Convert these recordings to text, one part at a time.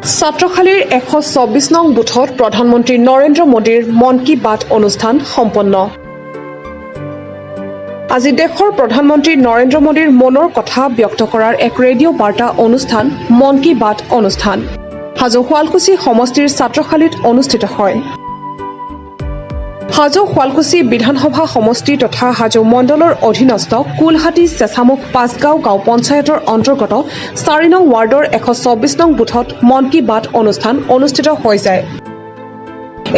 ছাত্ৰখালীৰ 124 নং বুথত প্ৰধানমন্ত্ৰী নৰেন্দ্ৰ মোদীৰ মন কী বাত অনুষ্ঠান সম্পন্ন। আজি দেশৰ প্ৰধানমন্ত্ৰী নৰেন্দ্ৰ মোদীৰ মনৰ কথা ব্যক্ত কৰাৰ এক ৰেডিঅ' বাৰ্তা অনুষ্ঠান মন কী বাত অনুষ্ঠান হাজো শুৱালকুছি সমষ্টিৰ ছাত্ৰখালীত অনুষ্ঠিত হয়। হাজো শুৱালকুছি বিধানসভা সমষ্টি তথা হাজো মণ্ডলৰ অধীনস্থ কুলহাটী চেঁচামুখ পাঁচগাঁও গাঁও পঞ্চায়তৰ অন্তৰ্গত 4 নং ৱাৰ্ডৰ 124 নং বুথত মন কী বাত অনুষ্ঠান অনুষ্ঠিত হৈ যায়।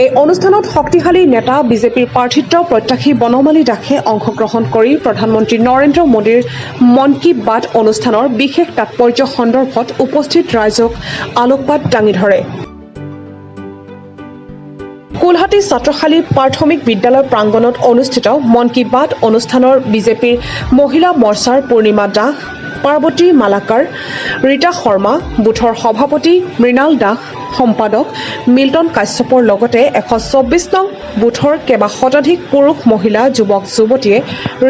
এই অনুষ্ঠানত শক্তিশালী নেতা বিজেপিৰ প্ৰাৰ্থিত্ব প্ৰত্যাশী বনমালী দাসে অংশগ্ৰহণ কৰি প্ৰধানমন্ত্ৰী নৰেন্দ্ৰ মোদীৰ মন কী বাত অনুষ্ঠানৰ বিশেষ তাৎপৰ্য সন্দৰ্ভত উপস্থিত ৰাইজক আলোকপাত দাঙি ধৰে। কুলহাটী ছাত্ৰখালী প্ৰাথমিক বিদ্যালয় প্ৰাংগণত অনুষ্ঠিত মন কী বাত অনুষ্ঠানৰ বিজেপিৰ মহিলা মৰ্চাৰ পূৰ্ণিমা দাস, পাৰ্বতী মালাকাৰ, ৰীতা শৰ্মা, বুথৰ সভাপতি মৃণাল দাস, সম্পাদক মিল্টন কাশ্যপৰ লগতে 124 নং বুথৰ কেইবা শতাধিক পুৰুষ মহিলা যুৱক যুৱতীয়ে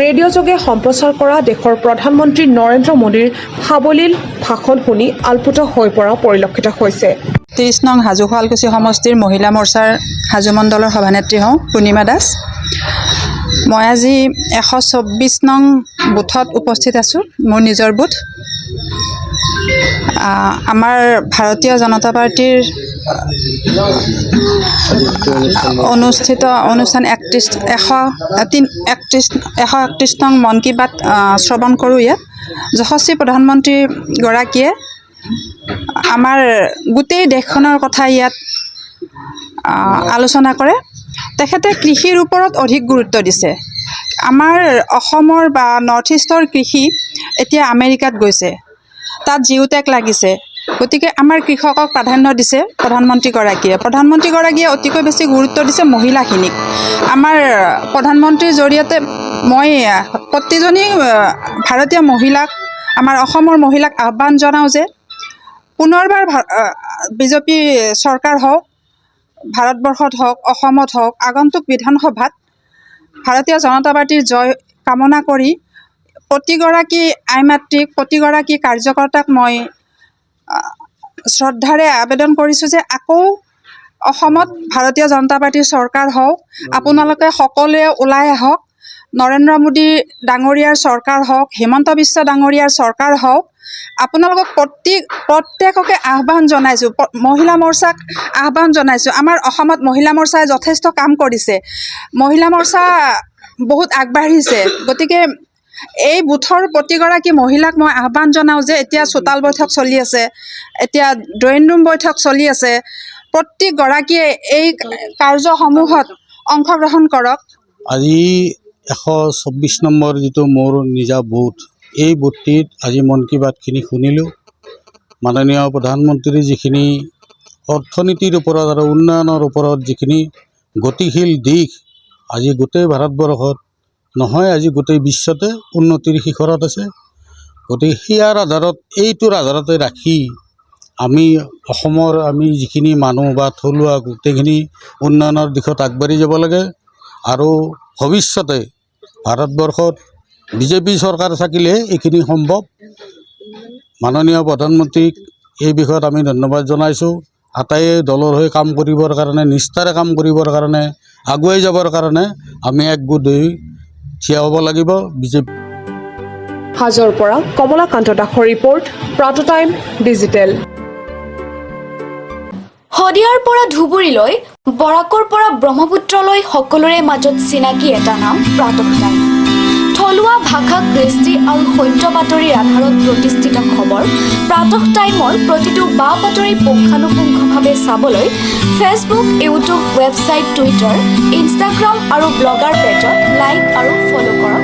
ৰেডিঅ'যোগে সম্প্ৰচাৰ কৰা দেশৰ প্ৰধানমন্ত্ৰী নৰেন্দ্ৰ মোদীৰ সাৱলীল ভাষণ শুনি আলপুত হৈ পৰা পৰিলক্ষিত হৈছে। 30 নং হাজো শুৱালকুছি সমষ্টিৰ মহিলা মৰ্চাৰ হাজো মণ্ডলৰ সভানেত্ৰী হওঁ পূৰ্ণিমা দাস। মই আজি 124 নং বুথত উপস্থিত আছোঁ, মোৰ নিজৰ বুথ। আমাৰ ভাৰতীয় জনতা পাৰ্টীৰ অনুষ্ঠিত অনুষ্ঠান 131 নং মন কী বাত শ্ৰৱণ কৰোঁ। ইয়াত যশস্বী প্ৰধানমন্ত্ৰীগৰাকীয়ে আমাৰ গোটেই দেশখনৰ কথা ইয়াত আলোচনা কৰে। তেখেতে কৃষিৰ ওপৰত অধিক গুৰুত্ব দিছে। আমাৰ অসমৰ বা নৰ্থ ইষ্টৰ কৃষি এতিয়া আমেৰিকাত গৈছে, তাত জিঅ'টেক লাগিছে। গতিকে আমাৰ কৃষকক প্ৰাধান্য দিছে প্ৰধানমন্ত্ৰীগৰাকীয়ে অতিকৈ বেছি গুৰুত্ব দিছে মহিলাখিনিক। আমাৰ প্ৰধানমন্ত্ৰীৰ জৰিয়তে মই প্ৰতিজনী ভাৰতীয় মহিলাক, আমাৰ অসমৰ মহিলাক আহ্বান জনাওঁ যে পুনৰবাৰ বিজেপি চৰকাৰ হওক, ভাৰতবৰ্ষত হওক, অসমত হওক, আগন্তুক বিধানসভাত ভাৰতীয় জনতা পাৰ্টীৰ জয় কামনা কৰি প্ৰতিগৰাকী আইমাতৃক, প্ৰতিগৰাকী কাৰ্যকৰ্তাক মই শ্ৰদ্ধাৰে আবেদন কৰিছোঁ যে আকৌ অসমত ভাৰতীয় জনতা পাৰ্টীৰ চৰকাৰ হওক। আপোনালোকে সকলোৱে ওলাই আহক। নৰেন্দ্ৰ মোদী ডাঙৰীয়াৰ চৰকাৰ হওক, হিমন্ত বিশ্ব ডাঙৰীয়াৰ চৰকাৰ হওক। আপোনালোকক প্ৰত্যেককে আহ্বান জনাইছোঁ, মহিলা মৰ্চাক আহ্বান জনাইছোঁ। আমাৰ অসমত মহিলা মৰ্চাই যথেষ্ট কাম কৰিছে, মহিলা মৰ্চা বহুত আগবাঢ়িছে। গতিকে এই বুথৰ প্ৰতিগৰাকী মহিলাক মই আহ্বান জনাওঁ যে এতিয়া চোতাল বৈঠক চলি আছে, এতিয়া ড্ৰয়িং ৰুম বৈঠক চলি আছে। প্ৰত্যেকগৰাকীয়ে এই কাৰ্যসমূহত অংশগ্ৰহণ কৰক। আজি 124 নম্বৰ যিটো মোৰ নিজা বুথ, এই বুথটিত আজি মন কী বাতখিনি শুনিলোঁ। মাননীয় প্ৰধানমন্ত্ৰীৰ যিখিনি অৰ্থনীতিৰ ওপৰত আৰু উন্নয়নৰ ওপৰত যিখিনি গতিশীল দিশ আজি গোটেই ভাৰতবৰ্ষত নহয়, আজি গোটেই বিশ্বতে উন্নতিৰ শিখৰত আছে। গতিকে সেয়াৰ আধাৰত, এইটোৰ আধাৰতে ৰাখি আমি অসমৰ যিখিনি মানুহ বা থলুৱা গোটেইখিনি উন্নয়নৰ দিশত আগবাঢ়ি যাব লাগে। আৰু ভৱিষ্যতে ভাৰতবৰ্ষত বিজেপি চৰকাৰ থাকিলে এইখিনি সম্ভৱ। মাননীয় প্ৰধানমন্ত্ৰীক এই বিষয়ত আমি ধন্যবাদ জনাইছোঁ। আটাইয়ে দলৰ হৈ কাম কৰিবৰ কাৰণে, নিষ্ঠাৰে কাম কৰিবৰ কাৰণে, আগুৱাই যাবৰ কাৰণে আমি একগোট হৈ থিয় হ'ব লাগিব। বিজেপি হাজোৰ পৰা কমলাকান্ত দাসৰ ৰিপৰ্ট, প্ৰাত টাইম ডিজিটেল। শদিয়াৰ পৰা ধুবুৰীলৈ, বৰাকৰ পৰা ব্ৰহ্মপুত্ৰলৈ সকলোৰে মাজত চিনাকি এটা নাম প্ৰাতঃ টাইম। থলুৱা ভাষা, কৃষ্টি আৰু সত্য বাতৰিৰ আধাৰত প্ৰতিষ্ঠিত খবৰ প্ৰাতঃ টাইমৰ প্ৰতিটো বা বাতৰি পুংখানুপুংখভাৱে চাবলৈ Facebook, YouTube, website, Twitter, Instagram আৰু ব্লগাৰ পেজত লাইক আৰু ফ'ল' কৰক।